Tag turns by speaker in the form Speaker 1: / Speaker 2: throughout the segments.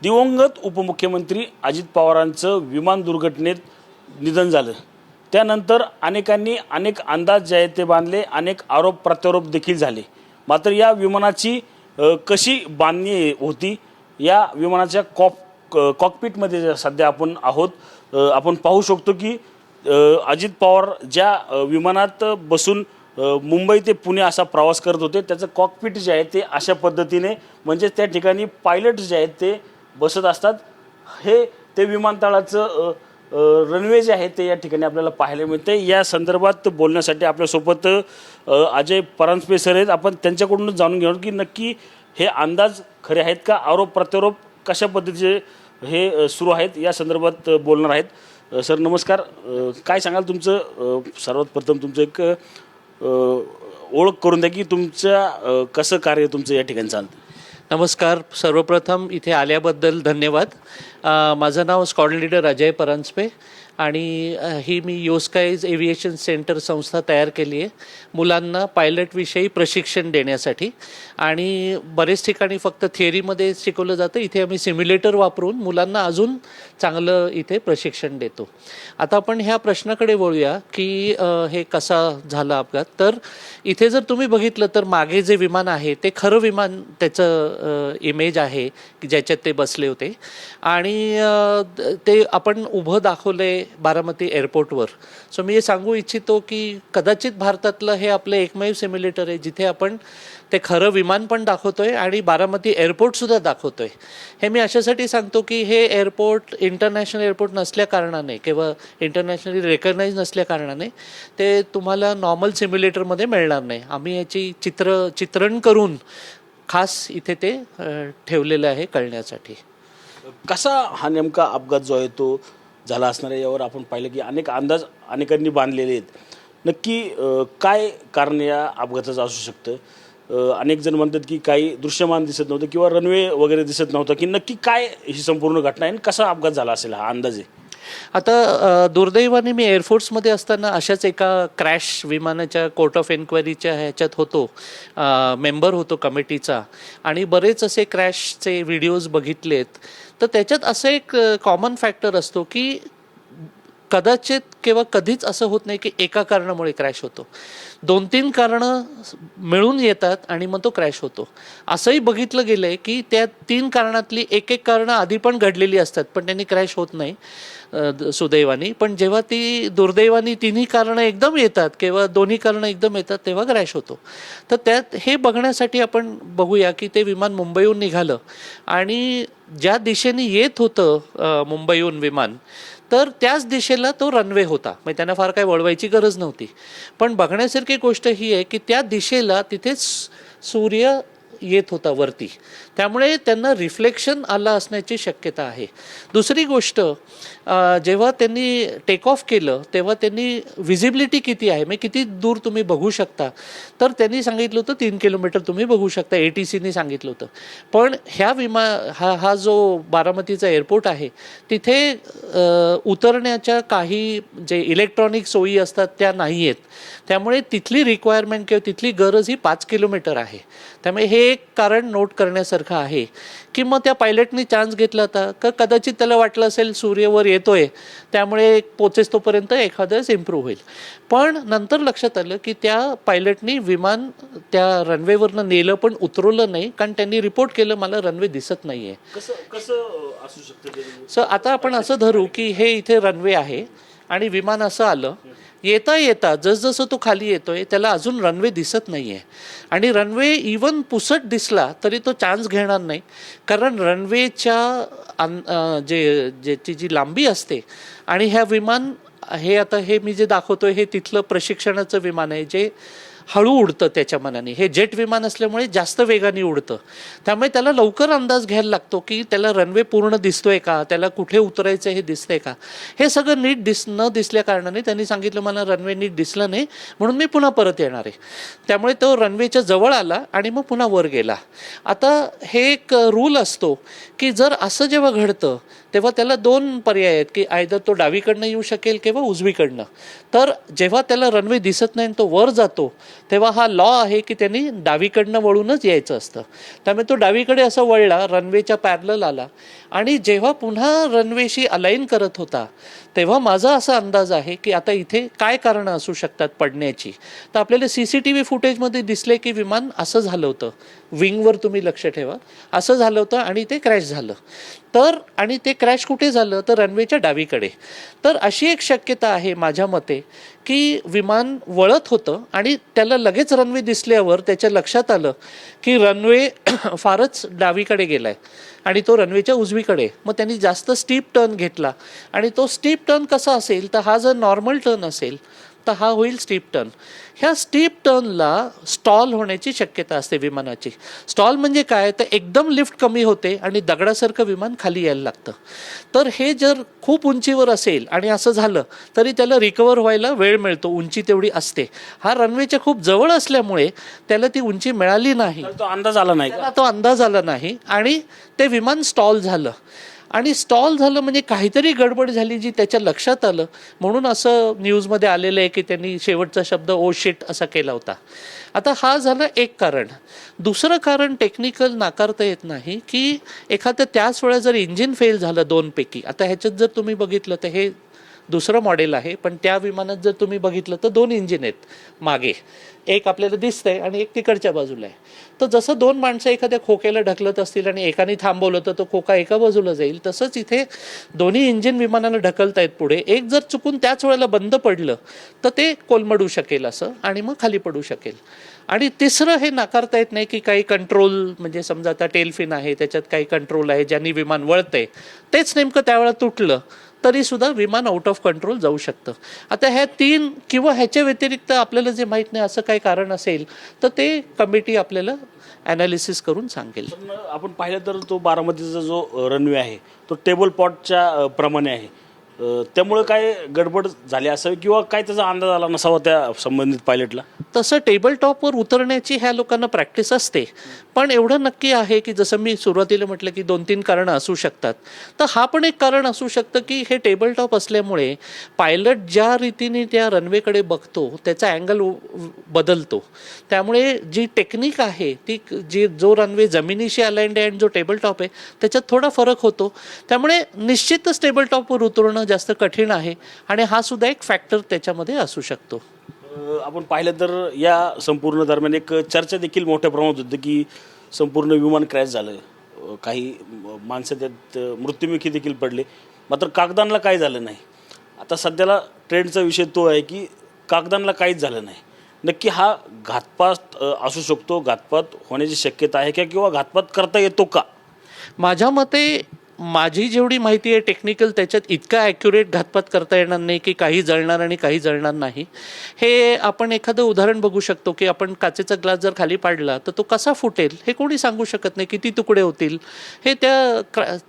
Speaker 1: दिवंगत उपमुख्यमंत्री अजित पवारांचं विमान दुर्घटनेत निधन झालं। त्यानंतर अनेकांनी अनेक अंदाज जे आहेत ते बांधले, अनेक आरोप प्रत्यारोप देखील झाले। मात्र या विमानाची कशी बांधणी होती, या विमानाच्या कॉकपिटमध्ये सध्या आपण आहोत। आपण पाहू शकतो की अजित पवार ज्या विमानात बसून मुंबई ते पुणे असा प्रवास करत होते, त्याचं कॉकपिट जे आहे ते अशा पद्धतीने, म्हणजे त्या ठिकाणी पायलट जे आहेत ते बसत असतात। हे ते विमानतळाचं रनवे जे आहे ते या ठिकाणी आपल्याला पाहायला मिळते। या संदर्भात बोलण्यासाठी आपल्यासोबत अजय परांजपे सर आहेत। आपण त्यांच्याकडून जाणून घेऊ की नक्की हे अंदाज खरे आहेत का, आरोप प्रत्यारोप कशा पद्धतीचे हे सुरू आहेत, या संदर्भात बोलणार आहेत। सर नमस्कार, काय सांगाल तुमचं सर्वात प्रथम तुमचं एक ओळख करून द्या की तुमच्या कसं कार्य तुमचं या ठिकाणी चालतं।
Speaker 2: नमस्कार, सर्वप्रथम इथे आल्याबद्दल धन्यवाद। माझं नाव स्क्वॉड्रन लीडर अजय परांजपे आणि ही मी योस्काईज एव्हिएशन सेंटर संस्था तयार केली आहे मुलांना पायलटविषयी प्रशिक्षण देण्यासाठी। आणि बरेच ठिकाणी फक्त थिअरीमध्ये शिकवलं जातं, इथे आम्ही सिम्युलेटर वापरून मुलांना अजून चांगलं इथे प्रशिक्षण देतो। आता आपण ह्या प्रश्नाकडे वळूया की हे कसा झाला अपघात। तर इथे जर तुम्ही बघितलं तर मागे जे विमान आहे ते खरं विमान, त्याचं इमेज आहे की ज्याच्यात ते बसले होते आणि ते आपण उभं दाखवले बारामती एअरपोर्टवर। सो मी हे सांगू इच्छितो की कदाचित भारतातलं हे आपलं एकमेव सिम्युलेटर आहे जिथे आपण ते खरं विमान पण दाखवतोय आणि बारामती एअरपोर्टसुद्धा दाखवतोय। हे मी अशासाठी सांगतो की हे एअरपोर्ट इंटरनॅशनल एअरपोर्ट नसल्या कारणाने किंवा इंटरनॅशनली रेकग्नाइज नसल्या कारणाने ते तुम्हाला नॉर्मल सिम्युलेटरमध्ये मिळणार नाही। आम्ही याची चित्रण करून खास इथे ते ठेवलेलं आहे कळण्यासाठी।
Speaker 1: कसा हा नेमका अपघात जो आहे तो झाला असणार आहे, यावर आपण पाहिलं की अनेक अंदाज अनेकांनी बांधलेले आहेत। नक्की काय कारण या अपघाताचं असू शकतं? अनेक जण म्हणतात की काही दृश्यमान दिसत नव्हतं किंवा रनवे वगैरे दिसत नव्हतं, की नक्की काय ही संपूर्ण घटना आहे आणि कसा अपघात झाला असेल हा अंदाज आहे?
Speaker 2: आता दुर्दैवाने मी एअरफोर्समध्ये असताना अशाच एका क्रॅश विमानाच्या कोर्ट ऑफ एन्क्वायरीच्या ह्याच्यात होतो, मेंबर होतो कमिटीचा, आणि बरेच असे क्रॅशचे व्हिडिओज बघितलेत। तर त्याच्यात असं एक कॉमन फॅक्टर असतो की कदाचित किंवा कधीच असं होत नाही की एका कारणामुळे क्रॅश होतो, 2-3 कारणं मिळून येतात आणि मग तो क्रॅश होतो। असंही बघितलं गेलं आहे की त्या 3 कारणातली एक कारणं आधी पण घडलेली असतात पण त्यांनी क्रॅश होत नाही सुदैवानी। पण जेव्हा ती दुर्दैवानी 3ही कारणं एकदम येतात किंवा 2ही कारणं एकदम येतात तेव्हा क्रॅश होतो। तर त्यात हे बघण्यासाठी आपण बघूया की ते विमान मुंबईहून निघालं आणि ज्या दिशेने येत होतं मुंबईहून विमान, तर त्याच दिशेला तो रनवे होता, म्हणजे त्यांना फार काही वळवायची गरज नव्हती। पण बघण्यासारखी गोष्ट ही आहे की त्या दिशेला तिथेच सूर्य येत होता वरती, त्यामुळे त्यांना रिफ्लेक्शन आलं असण्याची शक्यता आहे। दुसरी गोष्ट, जेव्हा त्यांनी टेक ऑफ केलं तेव्हा त्यांनी व्हिजिबिलिटी किती आहे, म्हणजे किती दूर तुम्ही बघू शकता, तर त्यांनी सांगितलं होतं 3 किलोमीटर तुम्ही बघू शकता, ATCनी सांगितलं होतं। पण हा जो बारामतीचा एअरपोर्ट आहे तिथे उतरण्याच्या काही जे इलेक्ट्रॉनिक सोयी असतात त्या नाही आहेत, त्यामुळे तिथली रिक्वायरमेंट किंवा तिथली गरज ही 5 किलोमीटर आहे। त्यामुळे हे एक कारण नोट करण्यासारखं आहे की मग त्या पायलटनी चान्स घेतला होता का कदाचित त्याला वाटलं असेल सूर्यवर येतोय त्यामुळे पोचेस तोपर्यंत एखादंच इम्प्रूव्ह होईल। पण नंतर लक्षात आलं की त्या पायलटनी विमान त्या रनवेवरनं नेलं पण उतरवलं नाही, कारण त्यांनी रिपोर्ट केलं मला रनवे दिसत नाही आहे।
Speaker 1: कसं असू शकतं?
Speaker 2: सो आता आपण असं धरू की हे इथे रनवे आहे आणि विमान असं आलं, येता येता जसजसं तो खाली येतोय त्याला अजून रनवे दिसत नाही आहे, आणि रनवे इवन पुसट दिसला तरी तो चान्स घेणार नाही, कारण रनवेच्या ज्याची जी लांबी असते, आणि ह्या विमान हे आता हे मी जे दाखवतोय हे तिथलं प्रशिक्षणाचं विमान आहे जे हळू उडतं त्याच्या मनाने। हे जेट विमान असल्यामुळे जास्त वेगाने उडतं, त्यामुळे त्याला लवकर अंदाज घ्यायला लागतो की त्याला रनवे पूर्ण दिसतोय का, त्याला कुठे उतरायचं हे दिसतंय का। हे सगळं नीट न दिसल्या कारणाने त्यांनी सांगितलं मला रनवे नीट दिसला नाही म्हणून मी पुन्हा परत येणार आहे। त्यामुळे तो रनवेच्या जवळ आला आणि मग पुन्हा वर गेला। आता हे एक रूल असतो की जर असं जेव्हा घडतं तेव्हा त्याला 2 पर्याय आहेत की आयदर तो डावीकडनं येऊ शकेल किंवा उजवीकडनं। तर जेव्हा त्याला रनवे दिसत नाही तो वर जातो तेव्हा हा लॉ आहे की त्यांनी डावीकडनं वळूनच यायचं असतं. त्यामुळे तो डावीकडे असं वळला, रनवेच्या पॅरलल आला आणि जेव्हा पुन्हा रनवेशी अलाईन करत होता तेव्हा माझा असा अंदाज आहे की आता इथे काय कारणं असू शकतात पडण्याची. तर आपल्याला CCTV फुटेजमध्ये दिसले की विमान असं झालं होतं, विंगवर तुम्ही लक्ष ठेवा, असं झालं होतं आणि ते क्रॅश झालं. तर आणि ते क्रॅश कुठे झालं तर रनवेच्या डावीकडे. तर अशी एक शक्यता आहे माझ्या मते की विमान वळत होतं आणि त्याला लगेच रनवे दिसल्यावर त्याच्या लक्षात आलं की रनवे फारच डावीकडे गेला आहे आणि तो रनवेच्या उजवीकडे. मग त्यांनी जास्त स्टीप टर्न घेतला आणि तो स्टीप टर्न कसा असेल तर हा जर नॉर्मल टर्न असेल तर हा होईल स्टीप टर्न. ह्या स्टीप टर्नला स्टॉल होण्याची शक्यता असते विमानाची. स्टॉल म्हणजे काय तर एकदम लिफ्ट कमी होते आणि दगडासारखं विमान खाली यायला लागतं. तर हे जर खूप उंचीवर असेल आणि असं झालं तरी त्याला रिकवर व्हायला वेळ मिळतो, उंची तेवढी असते. हा रनवेच्या खूप जवळ असल्यामुळे त्याला ती उंची मिळाली नाही,
Speaker 1: तर तो अंदाज आला नाही का?
Speaker 2: त्याला तो अंदाज आला नाही आणि ते विमान स्टॉल झालं. आणि स्टॉल झालं म्हणजे काहीतरी गडबड झाली जी त्याच्या लक्षात आलं, म्हणून असं न्यूजमध्ये आलेलं आहे की त्यांनी शेवटचा शब्द ओ शिट असा केला होता. आता हा झालं एक कारण. दुसरं कारण टेक्निकल नाकारता येत नाही की एखादं त्याच वेळा जर इंजिन फेल झालं 2 पैकी. आता ह्याच्यात जर तुम्ही बघितलं तर हे दुसरं मॉडेल आहे, पण त्या विमानात जर तुम्ही बघितलं तर 2 इंजिन आहेत मागे, एक आपल्याला दिसतंय आणि एक तिकडच्या बाजूला आहे. तर जसं 2 माणसं एखाद्या खोक्याला ढकलत असतील आणि एकाने थांबवलं तर तो खोका एका बाजूला जाईल, तसंच इथे दोन्ही इंजिन विमानाला ढकलतायत पुढे. एक जर चुकून त्याच वेळेला बंद पडलं तर ते कोलमडू शकेल असं आणि मग खाली पडू शकेल. आणि तिसरं हे नाकारता येत नाही की काही कंट्रोल, म्हणजे समजा आता टेलफिन आहे त्याच्यात काही कंट्रोल आहे ज्यांनी विमान वळतंय, तेच नेमकं त्यावेळेला तुटलं तरी सुद्धा विमान आउट ऑफ कंट्रोल जाऊ शकतं. आता ह्या 3 किंवा ह्याच्या व्यतिरिक्त आपल्याला जे माहीत नाही असं काही कारण असेल तर ते कमिटी आपल्याला ॲनालिसिस करून सांगेल.
Speaker 1: पण आपण पाहिलं तर तो बारामतीचा जो रनवे आहे तो टेबल पॉटच्या प्रमाणे आहे. त्यामुळे काय गडबड झाली असावी किंवा काय त्याचा अंदाज आला नसावा त्या संबंधित पायलटला?
Speaker 2: तसं टेबल टॉपवर उतरण्याची ह्या लोकांना प्रॅक्टिस असते, पण एवढं नक्की आहे की जसं मी सुरुवातीला म्हटलं की 2-3 कारणं असू शकतात. तर हा पण एक कारण असू शकतं की हे टेबल टॉप असल्यामुळे पायलट ज्या रीतीने त्या रनवेकडे बघतो त्याचा अँगल बदलतो. त्यामुळे जी टेक्निक आहे ती जो रनवे जमिनीशी अलाइंड आहे आणि जो टेबल टॉप आहे त्याच्यात थोडा फरक होतो. त्यामुळे निश्चितच टेबल टॉपवर उतरणं जास्त कठीण आहे आणि हा सुद्धा एक फॅक्टर त्याच्यामध्ये असू शकतो.
Speaker 1: आपण पाहिलं तर या संपूर्ण दरम्यान एक चर्चा देखील मोठ्या प्रमाणात होती की संपूर्ण विमान क्रॅश झालं, काही माणसं त्यात मृत्युमुखी देखील पडले, मात्र कागदांना काही झालं नाही. आता सध्याला ट्रेंडचा विषय तो आहे की कागदांना काहीच झालं नाही. नक्की हा घातपात असू शकतो, घातपात होण्याची शक्यता आहे का किंवा घातपात करता येतो का?
Speaker 2: माझ्या मते माझी जेवढी माहिती आहे टेक्निकल त्याच्यात इतका ॲक्युरेट घातपात करता येणार नाही की काही जळणार आणि काही जळणार नाही. हे आपण एखादं उदाहरण बघू शकतो की आपण काचेचा ग्लास जर खाली पाडला तर तो कसा फुटेल हे कोणी सांगू शकत नाही, किती तुकडे होतील हे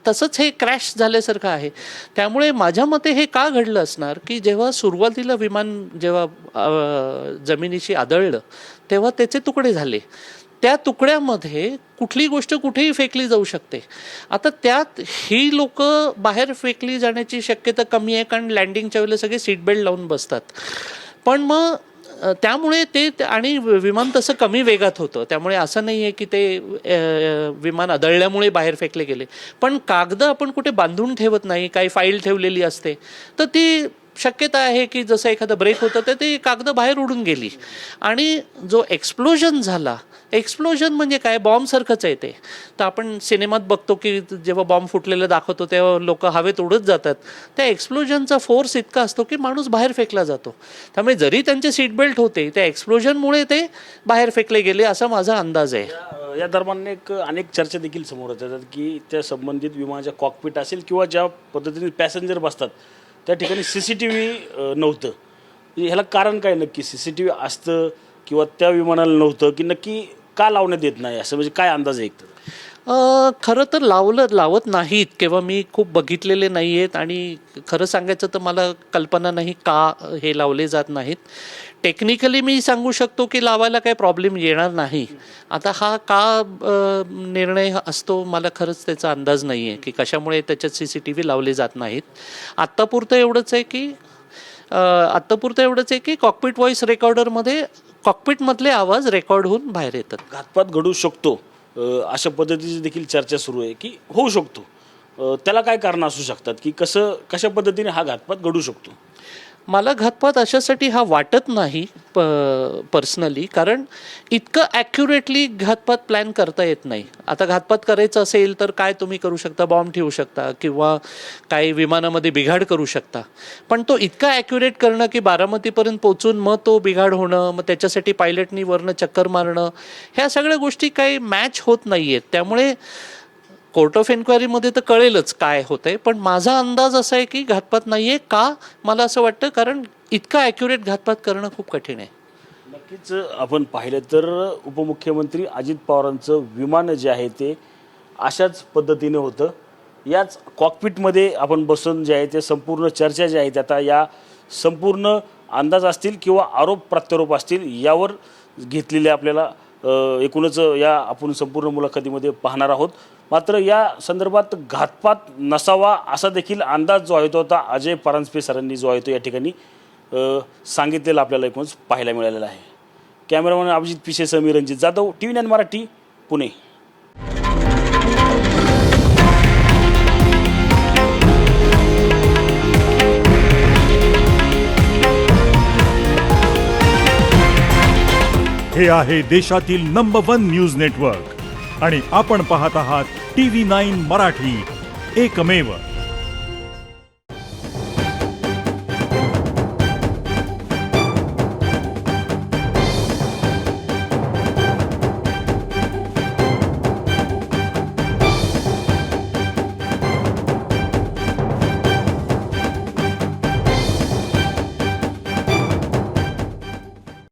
Speaker 2: तसंच हे क्रॅश झाल्यासारखं आहे. त्यामुळे माझ्या मते हे का घडलं असणार की जेव्हा सुरुवातीला विमान जेव्हा जमिनीशी आदळलं तेव्हा त्याचे तुकडे झाले. त्या तुकड्यामध्ये कुठली गोष्ट कुठेही फेकली जाऊ शकते. आता त्यात ही लोक बाहेर फेकली जाण्याची शक्यता कमी आहे कारण लँडिंगच्या वेळेला सगळे सीट बेल्ट लावून बसतात. पण मग त्यामुळे ते आणि विमान तसं कमी वेगात होतं, त्यामुळे असं नाही आहे की ते विमान आदळल्यामुळे बाहेर फेकले गेले. पण कागद आपण कुठे बांधून ठेवत नाही, काही फाईल ठेवलेली असते, तर ती शक्यता आहे की जसं एखादा ब्रेक होतं तर ते कागद बाहेर उडून गेली. आणि जो एक्सप्लोजन झाला, एक्सप्लोजन म्हणजे काय, बॉम्बसारखंच आहे ते. तर आपण सिनेमात बघतो की जेव्हा बॉम्ब फुटलेलं दाखवतो तेव्हा लोक हवेत उडत जातात. त्या एक्सप्लोजनचा फोर्स इतका असतो की माणूस बाहेर फेकला जातो. त्यामुळे जरी त्यांचे सीट बेल्ट होते त्या एक्सप्लोजनमुळे ते बाहेर फेकले गेले असा माझा अंदाज आहे.
Speaker 1: या दरम्यान अनेक चर्चा देखील समोर येतात की त्या संबंधित विमानाच्या कॉकपिट असेल किंवा ज्या पद्धतीने पॅसेंजर बसतात त्या ठिकाणी CCTV नव्हतं. ह्याला कारण काय नक्की? CCTV असतं किंवा त्या विमानाला नव्हतं की नक्की का लावण्यात येत नाही, असं म्हणजे काय अंदाज आहे?
Speaker 2: खरं तर लावत नाहीत किंवा मी खूप बघितलेले नाही आहेत आणि खरं सांगायचं तर मला कल्पना नाही का हे लावले जात नाहीत. टेक्निकली मी सांगू शकतो की लावायला काही प्रॉब्लेम येणार नाही. आता हा का निर्णय असतो मला खरंच त्याचा अंदाज नाही आहे की कशामुळे त्याच्यात CCTV लावले जात नाहीत. आत्तापुरतं एवढंच आहे की कॉकपिट व्हॉइस रेकॉर्डरमध्ये कॉकपिटमधले आवाज रेकॉर्ड होऊन बाहेर येतात.
Speaker 1: घातपात घडू शकतो अशा पद्धतीची देखील चर्चा सुरू आहे की होऊ शकतो. त्याला काय कारणं असू शकतात की कशा पद्धतीने हा घातपात घडू शकतो?
Speaker 2: मला घातपात अशासाठी हा वाटत नाही पर्सनली, कारण इतकं ॲक्युरेटली घातपात प्लॅन करता येत नाही. आता घातपात करायचं असेल तर काय तुम्ही करू शकता, बॉम्ब ठेवू शकता किंवा काही विमानामध्ये बिघाड करू शकता. पण तो इतका ॲक्युरेट करणं की बारामतीपर्यंत पोचून मग तो बिघाड होणं, मग त्याच्यासाठी पायलटनी वरनं चक्कर मारणं, ह्या सगळ्या गोष्टी काही मॅच होत नाही आहेत. त्यामुळे कोर्ट ऑफ एन्क्वायरीमध्ये तर कळेलच काय होतंय, पण माझा अंदाज असा आहे की घातपात नाही आहे. का मला असं वाटतं, कारण इतका ॲक्युरेट घातपात करणं खूप कठीण आहे.
Speaker 1: नक्कीच आपण पाहिलं तर उपमुख्यमंत्री अजित पवारांचं विमान जे आहे ते अशाच पद्धतीने होतं. याच कॉकपिटमध्ये आपण बसून जे आहे ते संपूर्ण चर्चा जी आहे आता या संपूर्ण अंदाज असतील किंवा आरोप प्रत्यारोप असतील यावर घेतलेले आपल्याला एकूणच या आपण संपूर्ण मुलाखतीमध्ये पाहणार आहोत. मात्र या संदर्भात घातपात नसावा असा देखील अंदाज जो आहे तो आता अजय परांजपे सरांनी जो आहे तो या ठिकाणी सांगितलेलं आपल्याला एकूणच पाहायला मिळालेलं आहे. कॅमेरामॅन अभिजित पिशे, समीर रंजित जाधव, TV9 मराठी, पुणे.
Speaker 3: हे आहे देशातील नंबर 1 न्यूज नेटवर्क आणि आपण पाहत आहात TV9 मराठी, एकमेव.